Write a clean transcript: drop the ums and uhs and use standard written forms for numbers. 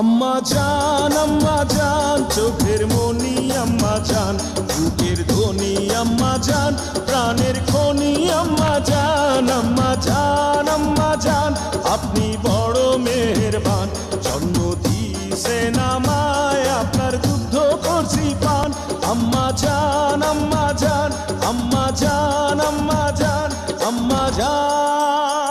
আম্মা জান চোখের মনি আম্মা জান, বুকের ধ্বনি আম্মা জান, প্রাণের খনি আম্মা জান। আম্মা জান আপনি বড় মেহেরবান, জন্ম দিয়েছেন আমায়, আপনার দুগ্ধ করছি পান। আম্মা জান আম্মা জান আম্মা জান আম্মা জান আম্মা জান।